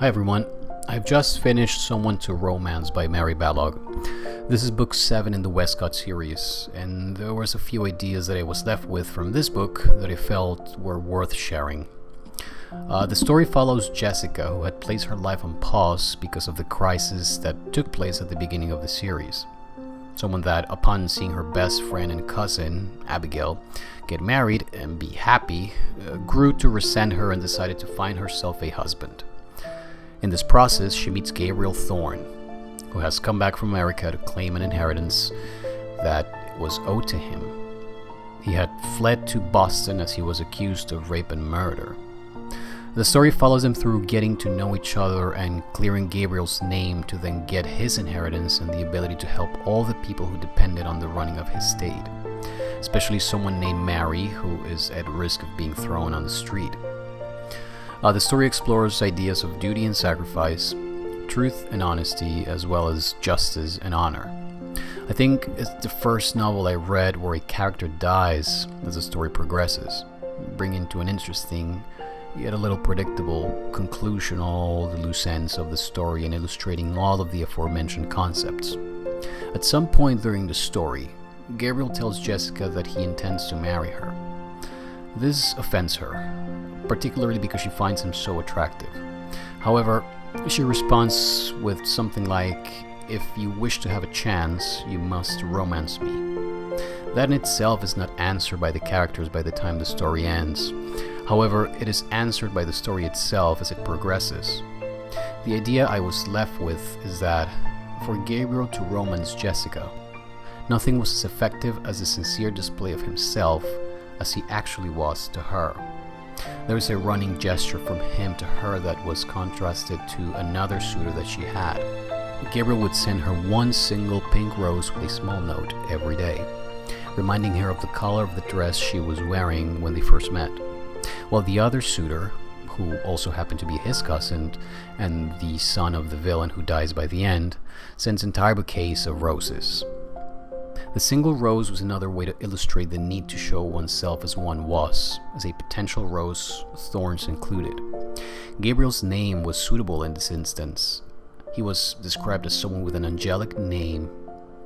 Hi everyone, I've just finished Someone to Romance by Mary Balog. This is book 7 in the Westcott series, and there was a few ideas that I was left with from this book that I felt were worth sharing. The story follows Jessica, who had placed her life on pause because of the crisis that took place at the beginning of the series. Someone that, upon seeing her best friend and cousin, Abigail, get married and be happy, grew to resent her and decided to find herself a husband. In this process, she meets Gabriel Thorne, who has come back from America to claim an inheritance that was owed to him. He had fled to Boston as he was accused of rape and murder. The story follows them through getting to know each other and clearing Gabriel's name to then get his inheritance and the ability to help all the people who depended on the running of his estate, especially someone named Mary, who is at risk of being thrown on the street. The story explores ideas of duty and sacrifice, truth and honesty, as well as justice and honor. I think it's the first novel I read where a character dies as the story progresses, bringing to an interesting, yet a little predictable conclusion all the loose ends of the story and illustrating all of the aforementioned concepts. At some point during the story, Gabriel tells Jessica that he intends to marry her. This offends her, particularly because she finds him so attractive. However, she responds with something like, "If you wish to have a chance, you must romance me." That in itself is not answered by the characters by the time the story ends. However, it is answered by the story itself as it progresses. The idea I was left with is that for Gabriel to romance Jessica, nothing was as effective as a sincere display of himself as he actually was to her. There is a running gesture from him to her that was contrasted to another suitor that she had. Gabriel would send her one single pink rose with a small note every day, reminding her of the color of the dress she was wearing when they first met. While the other suitor, who also happened to be his cousin and the son of the villain who dies by the end, sends entire bouquets of roses. The single rose was another way to illustrate the need to show oneself as one was, as a potential rose, thorns included. Gabriel's name was suitable in this instance. He was described as someone with an angelic name,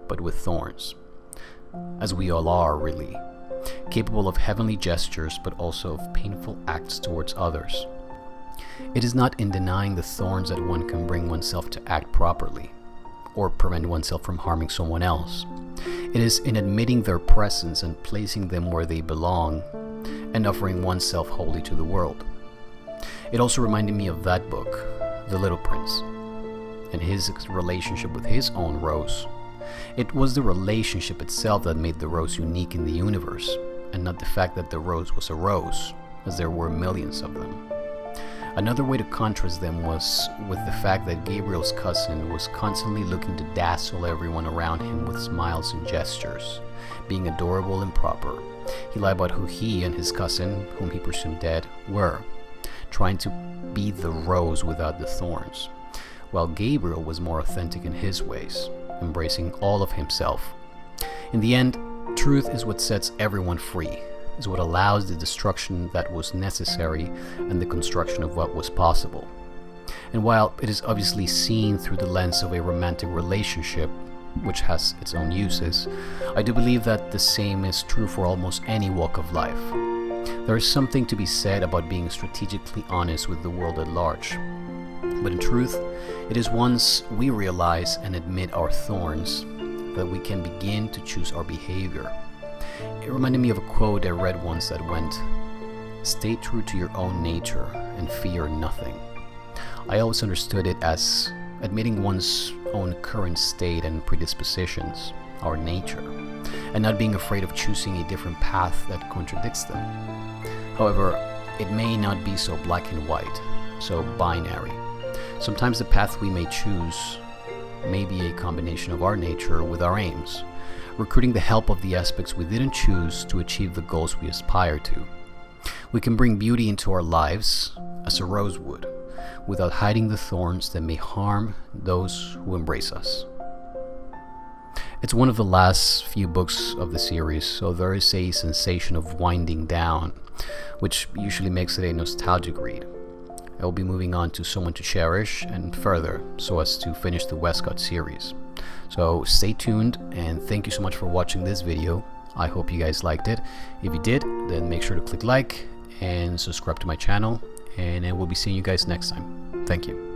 but with thorns. As we all are, really. Capable of heavenly gestures, but also of painful acts towards others. It is not in denying the thorns that one can bring oneself to act properly, or prevent oneself from harming someone else. It is in admitting their presence and placing them where they belong, and offering oneself wholly to the world. It also reminded me of that book, The Little Prince, and his relationship with his own rose. It was the relationship itself that made the rose unique in the universe, and not the fact that the rose was a rose, as there were millions of them. Another way to contrast them was with the fact that Gabriel's cousin was constantly looking to dazzle everyone around him with smiles and gestures, being adorable and proper. He lied about who he and his cousin, whom he presumed dead, were, trying to be the rose without the thorns, while Gabriel was more authentic in his ways, embracing all of himself. In the end, truth is what sets everyone free, is what allows the destruction that was necessary and the construction of what was possible. And while it is obviously seen through the lens of a romantic relationship, which has its own uses, I do believe that the same is true for almost any walk of life. There is something to be said about being strategically honest with the world at large. But in truth, it is once we realize and admit our thorns that we can begin to choose our behavior. It reminded me of a quote I read once that went, "Stay true to your own nature and fear nothing." I always understood it as admitting one's own current state and predispositions, our nature, and not being afraid of choosing a different path that contradicts them. However, it may not be so black and white, so binary. Sometimes the path we may choose may be a combination of our nature with our aims, recruiting the help of the aspects we didn't choose to achieve the goals we aspire to. We can bring beauty into our lives as a rose would, without hiding the thorns that may harm those who embrace us. It's one of the last few books of the series, so there is a sensation of winding down, which usually makes it a nostalgic read. I will be moving on to Someone to Cherish and further, so as to finish the Westcott series. So stay tuned, and thank you so much for watching this video. I hope you guys liked it. If you did, then make sure to click like and subscribe to my channel, and I will be seeing you guys next time. Thank you.